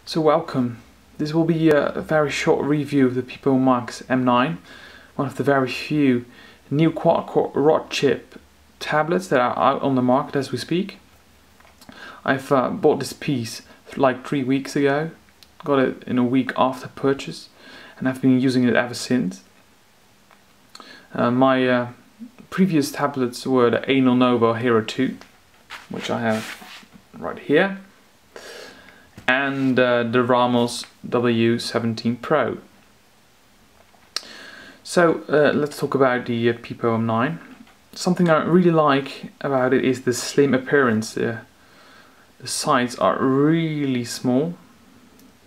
So welcome. This will be a very short review of the PiPO M9, one of the very few new quad-core Rockchip tablets that are out on the market as we speak. I've bought this piece like 3 weeks ago, got it in a week after purchase, and I've been using it ever since. My previous tablets were the Lenovo Hero 2, which I have right here, and the Ramos W17 Pro. So let's talk about the PiPO M9. Something I really like about it is the slim appearance. The sides are really small,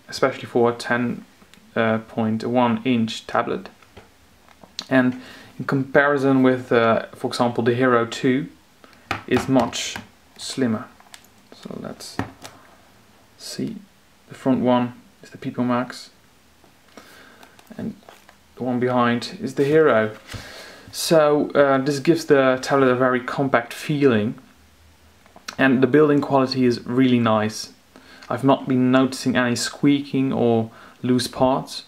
especially for a 10.1 inch tablet. And in comparison with, for example, the Hero 2 is much slimmer. So let's see. The front one is the PiPO Max, and the one behind is the Hero. So this gives the tablet a very compact feeling, and the building quality is really nice. I've not been noticing any squeaking or loose parts,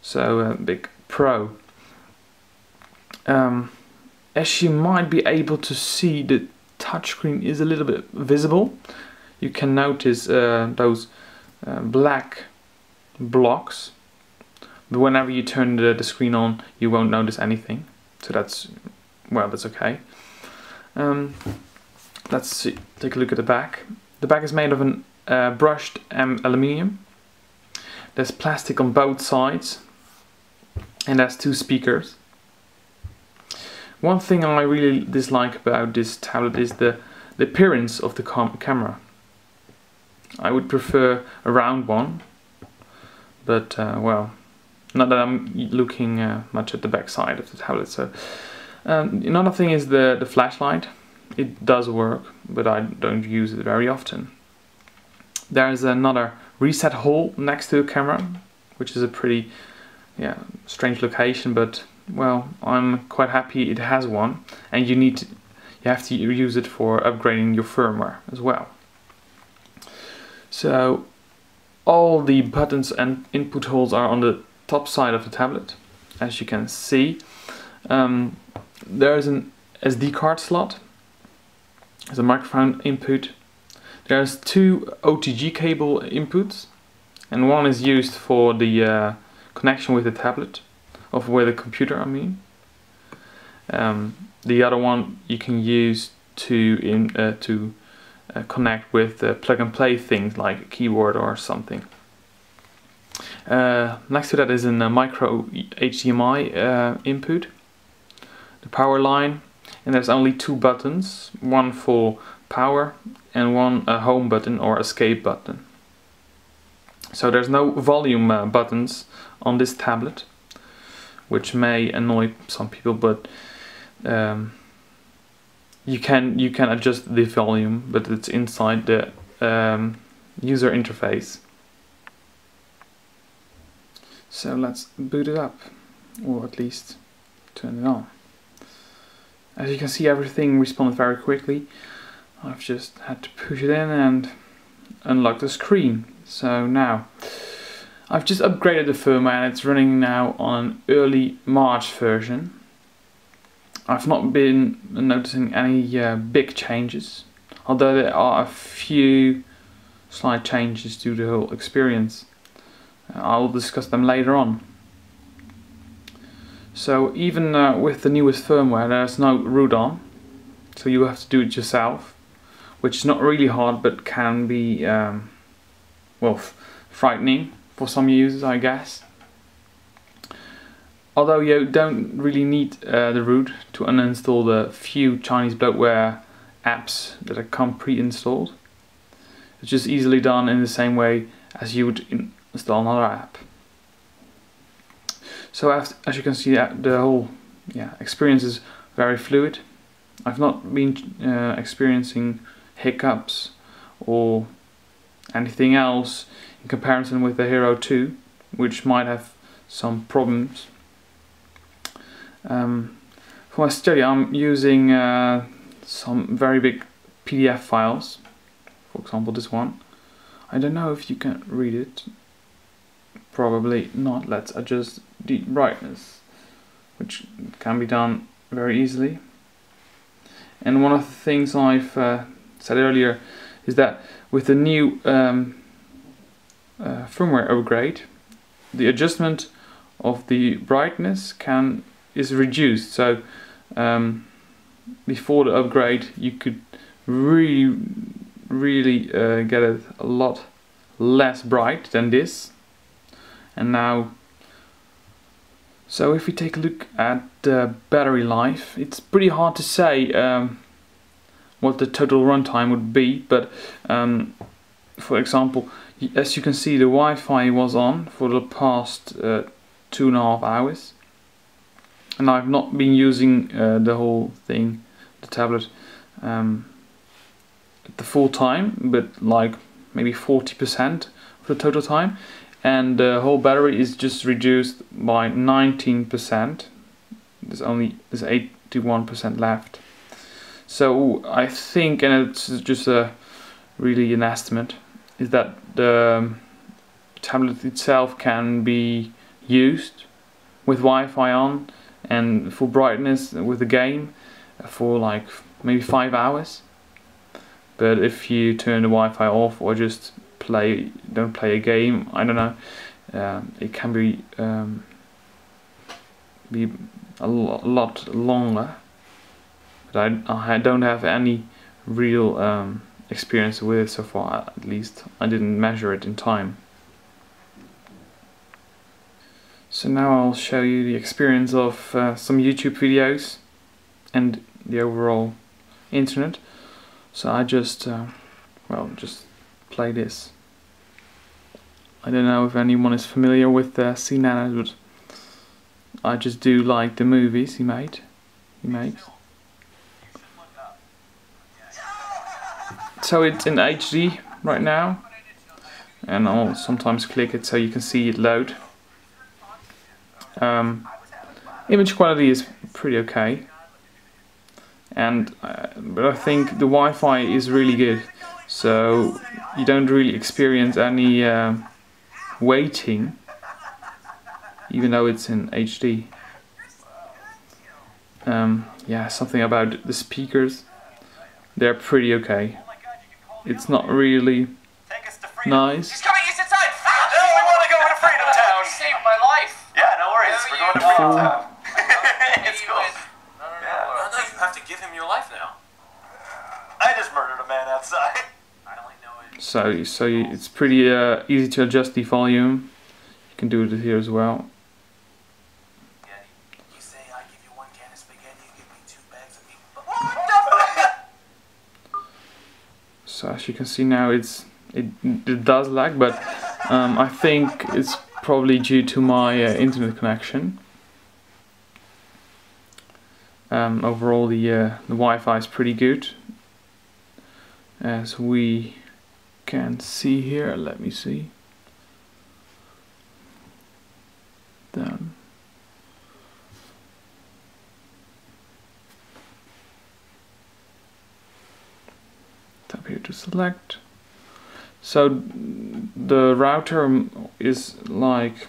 so big pro. As you might be able to see, the touchscreen is a little bit visible. You can notice those black blocks, but whenever you turn the screen on, you won't notice anything. So that's okay. Let's see. Take a look at the back. The back is made of an brushed aluminium. There's plastic on both sides, and there's 2 speakers. One thing I really dislike about this tablet is the appearance of the camera. I would prefer a round one, but well, not that I'm looking much at the back side of the tablet. So another thing is the flashlight. It does work, but I don't use it very often. There's another reset hole next to the camera, which is a pretty strange location, but well, I'm quite happy it has one, and you have to use it for upgrading your firmware as well. So all the buttons and input holes are on the top side of the tablet, as you can see. There's an SD card slot, there's a microphone input, there's 2 OTG cable inputs, and one is used for the connection with the tablet, or with the computer I mean. The other one you can use to connect with plug and play things like a keyboard or something. Next to that is a micro HDMI input, the power line, and there's only 2 buttons, one for power and one home button or escape button. So there's no volume buttons on this tablet, which may annoy some people, but you can adjust the volume, but it's inside the user interface. So let's boot it up, or at least turn it on. As you can see, everything responded very quickly. I've just had to push it in and unlock the screen. So now I've just upgraded the firmware, and it's running now on an early March version. I've not been noticing any big changes, although there are a few slight changes to the whole experience. I'll discuss them later on. So even with the newest firmware, there's no root on, so you have to do it yourself, which is not really hard, but can be well, frightening for some users, I guess. Although you don't really need the root to uninstall the few Chinese bloatware apps that come pre-installed. It's just easily done in the same way as you would install another app. So as you can see, the whole experience is very fluid. I've not been experiencing hiccups or anything else in comparison with the Hero 2, which might have some problems. For my study, I'm using some very big PDF files, for example this one. I don't know if you can read it. Probably not. Let's adjust the brightness, which can be done very easily. And one of the things I've said earlier is that with the new firmware upgrade, the adjustment of the brightness is reduced. So before the upgrade, you could really get it a lot less bright than this. And now, so if we take a look at the battery life, it's pretty hard to say what the total runtime would be, but for example, as you can see, the Wi-Fi was on for the past 2.5 hours, and I've not been using the whole thing, the tablet, at the full time, but like maybe 40% of the total time. And the whole battery is just reduced by 19%. There's 81% left. So I think, and it's just really an estimate, is that the tablet itself can be used with Wi-Fi on and full brightness with the game for like maybe 5 hours. But if you turn the Wi-Fi off or just don't play a game, I don't know, it can be a lot longer. But I don't have any real experience with it so far. At least I didn't measure it in time. So now I'll show you the experience of some YouTube videos and the overall internet. So I just play this. I don't know if anyone is familiar with CNANA, but I just do like the movies he makes. So it's in HD right now, and I'll sometimes click it so you can see it load. Image quality is pretty okay, and but I think the Wi-Fi is really good, so you don't really experience any waiting, even though it's in HD. Yeah, something about the speakers, they're pretty okay. It's not really nice. He's coming, he's inside! No, we want to go to Freedom Town! You saved my life! Yeah, no worries, we're going to Freedom Town. It's cool. No, you have to give him your life now. I just murdered a man outside. I only know it. So it's pretty easy to adjust the volume. You can do it here as well. You say I give you 1 can of spaghetti, you give me 2 bags of meat. So as you can see now, it does lag, but I think it's probably due to my internet connection. Overall, the Wi-Fi is pretty good, as we can see here. Let me see. Down. Tap here to select. So the router is like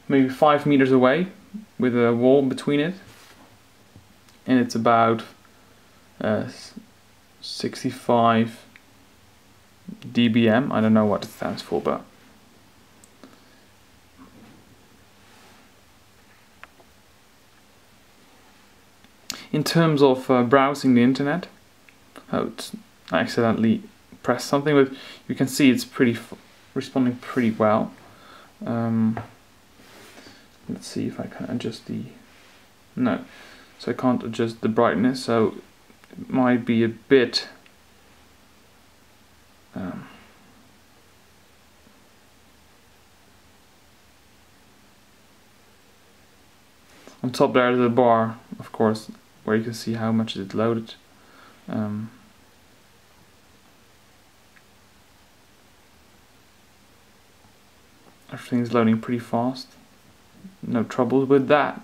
maybe 5 meters away with a wall between it, and it's about 65 dBm. I don't know what it stands for, but in terms of browsing the internet, I accidentally pressed something, but you can see it's responding pretty well. Let's see if I can adjust no, so I can't adjust the brightness, so it might be a bit on top there's a bar, of course, where you can see how much it loaded. Everything's loading pretty fast, no troubles with that.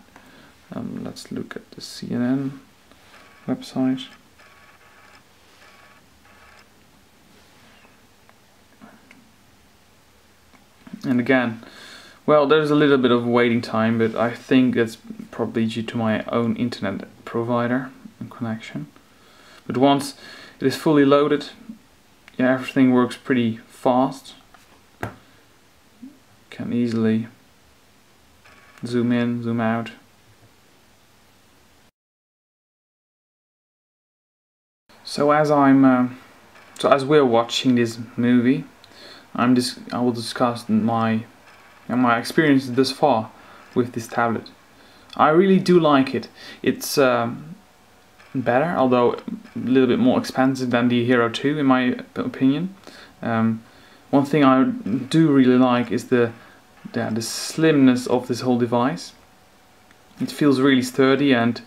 Let's look at the CNN website. And again, well, there's a little bit of waiting time, but I think that's probably due to my own internet provider and connection. But once it is fully loaded, yeah, everything works pretty fast. Can easily zoom in, zoom out. So as we're watching this movie, I will discuss my experience thus far with this tablet. I really do like it. It's better, although a little bit more expensive than the Hero 2 in my opinion. One thing I do really like is the slimness of this whole device. It feels really sturdy, and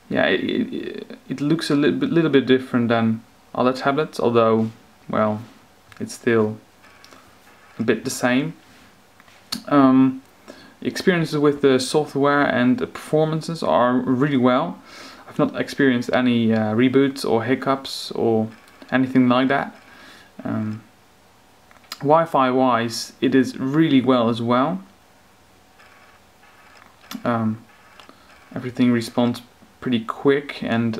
yeah, it looks a little bit different than other tablets, although, well, it's still a bit the same. Experiences with the software and the performances are really well. I've not experienced any reboots or hiccups or anything like that. Wi-Fi wise, it is really well as well. Everything responds pretty quick, and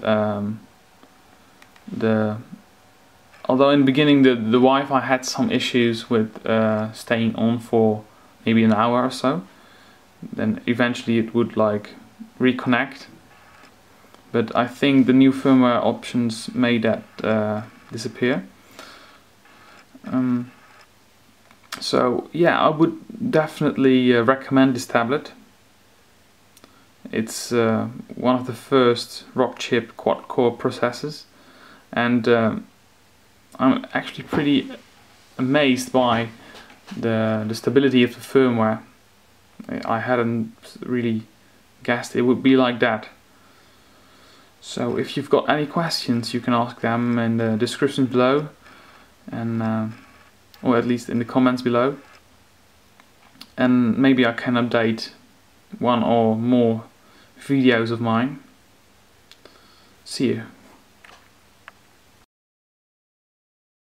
although in the beginning the Wi-Fi had some issues with staying on for maybe an hour or so, then eventually it would like reconnect. But I think the new firmware options made that disappear. So yeah, I would definitely recommend this tablet. It's one of the first Rockchip quad-core processors, and I'm actually pretty amazed by the stability of the firmware. I hadn't really guessed it would be like that. So if you've got any questions, you can ask them in the description below, and or at least in the comments below, and maybe I can update one or more videos of mine. See you.